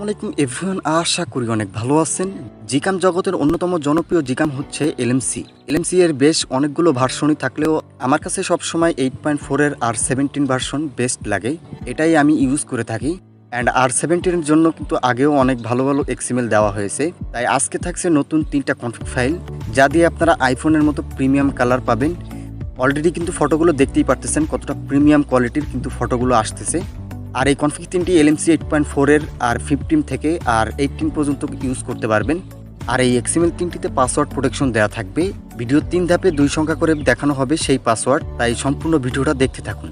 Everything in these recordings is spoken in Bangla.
আসসালামু আলাইকুম এভরিওয়ান, আশা করি অনেক ভালো আছেন। জিকাম জগতের অন্যতম জনপ্রিয় জিকাম হচ্ছে এলএমসি এর বেশ অনেকগুলো ভার্সনই থাকলেও আমার কাছে সবসময় 8.4 এর R17 ভার্সন বেস্ট লাগে, এটাই আমি ইউজ করে থাকি। অ্যান্ড R17 এর জন্য কিন্তু আগেও অনেক ভালো ভালো XML দেওয়া হয়েছে, তাই আজকে থাকছে নতুন 3টা কনফিগ ফাইল যা দিয়ে আপনারা আইফোনের মতো প্রিমিয়াম কালার পাবেন। অলরেডি কিন্তু ফটোগুলো দেখতেই পারতেছেন কতটা প্রিমিয়াম কোয়ালিটির কিন্তু ফটোগুলো আসতেছে। আর এই কনফিগ 3টি এলএমসি 8.4 এর আর 15 থেকে আর 18 পর্যন্ত ইউজ করতে পারবেন। আর এই XML 3টিতে পাসওয়ার্ড প্রোটেকশন দেওয়া থাকবে। ভিডিও 3 ধাপে 2 সংখ্যা করে দেখানো হবে সেই পাসওয়ার্ড, তাই সম্পূর্ণ ভিডিওটা দেখতে থাকুন।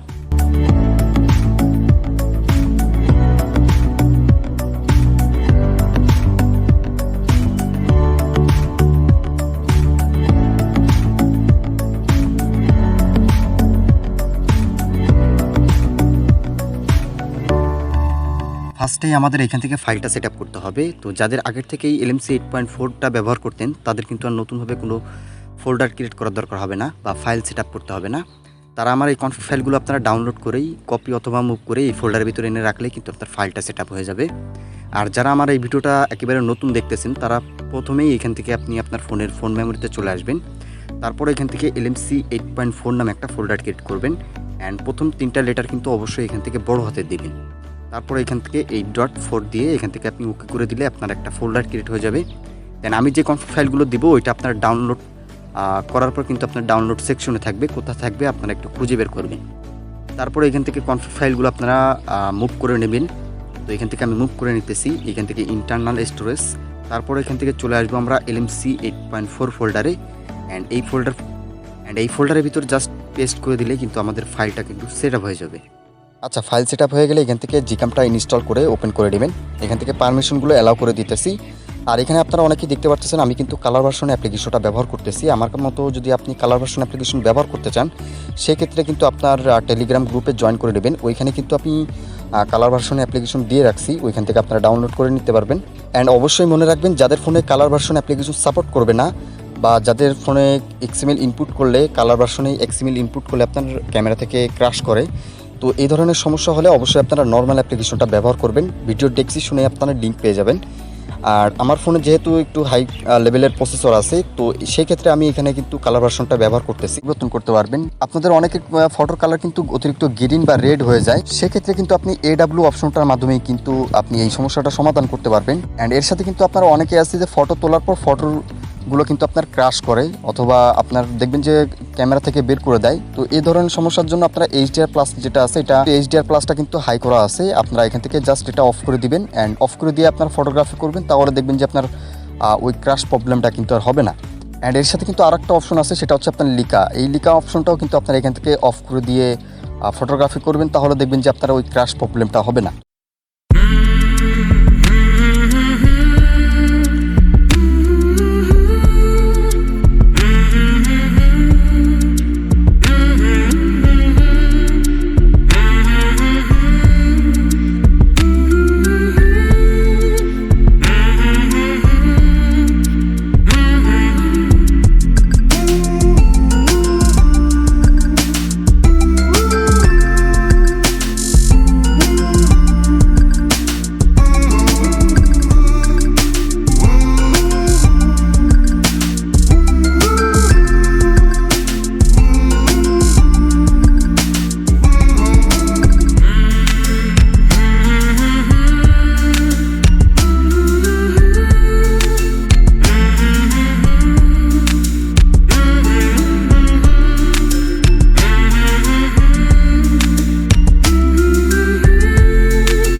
ফার্স্টেই আমাদের এখান থেকে ফাইলটা সেট আপ করতে হবে। তো যাদের আগের থেকেই এলএমসি 8.4টা ব্যবহার করতেন তাদের কিন্তু আর নতুনভাবে কোনো ফোল্ডার ক্রিয়েট করার দরকার হবে না বা ফাইল সেট আপ করতে হবে না। তারা আমার এই কনফিগ ফাইলগুলো আপনারা ডাউনলোড করেই কপি অথবা মুভ করে এই ফোল্ডারের ভিতরে এনে রাখলে কিন্তু আপনার ফাইলটা সেট আপ হয়ে যাবে। আর যারা আমার এই ভিডিওটা একেবারে নতুন দেখতেছেন তারা প্রথমেই এখান থেকে আপনি আপনার ফোনের ফোন মেমোরিতে চলে আসবেন। তারপর এখান থেকে এলএমসি 8.4 নামে একটা ফোল্ডার ক্রিয়েট করবেন। অ্যান্ড প্রথম 3টা লেটার কিন্তু অবশ্যই এখান থেকে বড় হাতে দিবেন। তারপর এখান থেকে 8.4 দিয়ে এখান থেকে আপনি ওকে করে দিলে আপনার একটা ফোল্ডার ক্রিয়েট হয়ে যাবে। দেন আমি যে কনফিগ ফাইলগুলো দিব ওইটা আপনার ডাউনলোড করার পর কিন্তু আপনার ডাউনলোড সেকশনে থাকবে, কোথায় থাকবে আপনারা একটু খুঁজে বের করবেন। তারপরে এখান থেকে কনফিগ ফাইলগুলো আপনারা মুভ করে নেবেন। তো এখান থেকে আমি মুভ করে নিতেছি এখান থেকে ইন্টারনাল স্টোরেজ। তারপর এখান থেকে চলে আসবো আমরা এলএমসি 8.4 ফোল্ডারে। অ্যান্ড এই ফোল্ডারের ভিতর জাস্ট পেস্ট করে দিলে কিন্তু আমাদের ফাইলটা কিন্তু সেট আপ হয়ে যাবে। আচ্ছা, ফাইল সেট আপ হয়ে গেলে এখান থেকে জিকামটা ইনস্টল করে ওপেন করে নেবেন। এখান থেকে পারমিশনগুলো অ্যালাউ করে দিতেছি। আর এখানে আপনারা অনেকেই দেখতে পাচ্ছেন আমি কিন্তু কালার ভার্সন অ্যাপ্লিকেশনটা ব্যবহার করতেছি। আমার মতো যদি আপনি কালার ভার্সন অ্যাপ্লিকেশন ব্যবহার করতে চান সেক্ষেত্রে কিন্তু আপনার টেলিগ্রাম গ্রুপে জয়েন করে নেবেন। ওইখানে কিন্তু আপনি কালার ভার্সন অ্যাপ্লিকেশন দিয়ে রাখছি, ওইখান থেকে আপনারা ডাউনলোড করে নিতে পারবেন। অ্যান্ড অবশ্যই মনে রাখবেন যাদের ফোনে কালার ভার্সন অ্যাপ্লিকেশন সাপোর্ট করবে না বা যাদের ফোনে XML ইনপুট করলে কালার ভার্সনে XML ইনপুট করলে আপনার ক্যামেরা থেকে ক্র্যাশ করে, তো এই ধরনের সমস্যা হলে অবশ্যই আপনারা নর্মাল অ্যাপ্লিকেশনটা ব্যবহার করবেন। ভিডিও ডেসক্রিপশনে আপনারা লিঙ্ক পেয়ে যাবেন। আর আমার ফোনে যেহেতু একটু হাই লেভেলের প্রসেসর আছে, তো সেই ক্ষেত্রে আমি এখানে কিন্তু কালার ভার্সনটা ব্যবহার করতেছি। পরিবর্তন করতে পারবেন। আপনাদের অনেকের ফটোর কালার কিন্তু অতিরিক্ত গ্রিন বা রেড হয়ে যায়, সেক্ষেত্রে কিন্তু আপনি AW অপশনটার মাধ্যমেই কিন্তু আপনি এই সমস্যাটা সমাধান করতে পারবেন। অ্যান্ড এর সাথে কিন্তু আপনারা অনেকে আছে যে ফটো তোলার পর ফটোগুলো কিন্তু আপনার ক্র্যাশ করে অথবা আপনার দেখবেন যে ক্যামেরা থেকে বের করে দেয়। তো এই ধরনের সমস্যার জন্য আপনারা HDR+ যেটা আছে, এটা HDR+টা কিন্তু হাই করা আছে, আপনারা এখান থেকে জাস্ট এটা অফ করে দিবেন। অ্যান্ড অফ করে দিয়ে আপনার ফটোগ্রাফি করবেন, তাহলে দেখবেন যে আপনার ওই ক্র্যাশ প্রবলেমটা কিন্তু আর হবে না। অ্যান্ড এর সাথে কিন্তু আরেকটা অপশন আছে, সেটা হচ্ছে আপনার লিকা অপশনটাও কিন্তু আপনারা এখান থেকে অফ করে দিয়ে ফটোগ্রাফি করবেন, তাহলে দেখবেন যে আপনার ওই ক্র্যাশ প্রবলেমটা হবে না।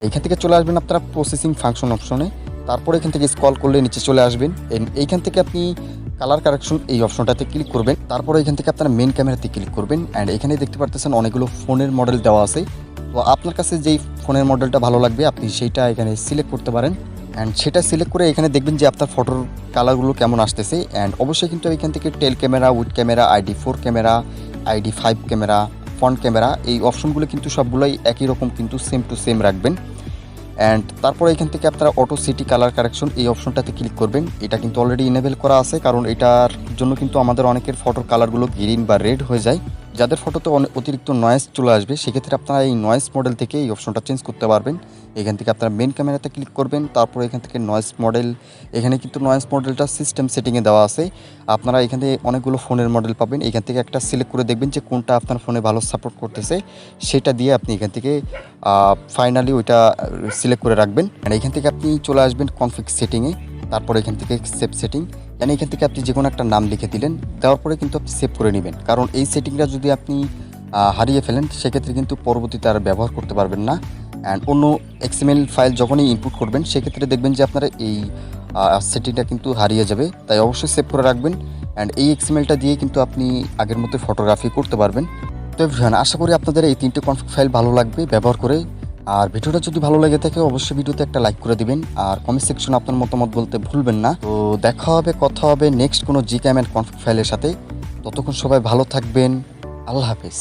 এখান থেকে চলে আসবেন আপনারা প্রসেসিং ফাংশন অপশনে। তারপরে এখান থেকে স্ক্রল করলে নিচে চলে আসবেন। এইখান থেকে আপনি কালার কারেকশন এই অপশনটাতে ক্লিক করবেন। তারপরে এখান থেকে আপনারা মেন ক্যামেরাতে ক্লিক করবেন। অ্যান্ড এখানে দেখতে পারতেছেন অনেকগুলো ফোনের মডেল দেওয়া আছে। তো আপনার কাছে যেই ফোনের মডেলটা ভালো লাগবে আপনি সেইটা এখানে সিলেক্ট করতে পারেন। অ্যান্ড সেটা সিলেক্ট করে এখানে দেখবেন যে আপনার ফটোর কালারগুলো কেমন আসতেছে। অ্যান্ড অবশ্যই কিন্তু এখান থেকে tele camera, wide camera, ID4 camera, ID5 camera, front camera, এই অপশনগুলো কিন্তু সবগুলোই একই রকম কিন্তু সেম টু সেম রাখবেন। অ্যান্ড তারপরে এখান থেকে আপনারা অটো সিটি কালার কারেকশন এই অপশনটাতে ক্লিক করবেন। এটা কিন্তু অলরেডি ইনেবল করা আছে, কারণ এটার জন্য কিন্তু আমাদের অনেকের ফটোর কালারগুলো গ্রিন বা রেড হয়ে যায়। যাদের ফটোতে অতিরিক্ত নয়েজ চলে আসবে সেক্ষেত্রে আপনারা এই নয়েজ মডেল থেকে এই অপশনটা চেঞ্জ করতে পারবেন। এখান থেকে আপনারা মেন ক্যামেরাতে ক্লিক করবেন, তারপর এখান থেকে নয়েজ মডেল, এখানে কিন্তু নয়েজ মডেলটা সিস্টেম সেটিংয়ে দেওয়া আছে। আপনারা এখানে অনেকগুলো ফোনের মডেল পাবেন, এখান থেকে একটা সিলেক্ট করে দেখবেন যে কোনটা আপনার ফোনে ভালো সাপোর্ট করতেছে, সেটা দিয়ে আপনি এখান থেকে ফাইনালি ওইটা সিলেক্ট করে রাখবেন। আর এখান থেকে আপনি চলে আসবেন কনফিগ সেটিংয়ে, তারপর এখান থেকে সেভ সেটিং, মানে এখান থেকে আপনি যে কোনো একটা নাম লিখে দিলেন, দেওয়ার পরে কিন্তু আপনি সেভ করে নেবেন। কারণ এই সেটিংটা যদি আপনি হারিয়ে ফেলেন সেক্ষেত্রে কিন্তু পরবর্তীতে আর ব্যবহার করতে পারবেন না। অ্যান্ড অন্য এক্সএমএল ফাইল যখনই ইনপুট করবেন সেক্ষেত্রে দেখবেন যে আপনারা এই সেটিংটা কিন্তু হারিয়ে যাবে, তাই অবশ্যই সেভ করে রাখবেন। অ্যান্ড এই এক্সএমএলটা দিয়ে কিন্তু আপনি আগের মতো ফটোগ্রাফি করতে পারবেন। তো এভরিওয়ান, আশা করি আপনাদের এই 3টে কনফিগ ফাইল ভালো লাগবে ব্যবহার করে। আর ভিডিওটা যদি ভালো লেগে থাকে অবশ্যই ভিডিওতে একটা লাইক করে দিবেন, আর কমেন্ট সেকশনে আপনার মতামত বলতে ভুলবেন না। তো দেখা হবে, কথা হবে নেক্সট কোনো জিক্যাম অ্যান্ড কনফিগ ফাইলের সাথে। ততক্ষণ সবাই ভালো থাকবেন, আল্লাহ হাফেজ।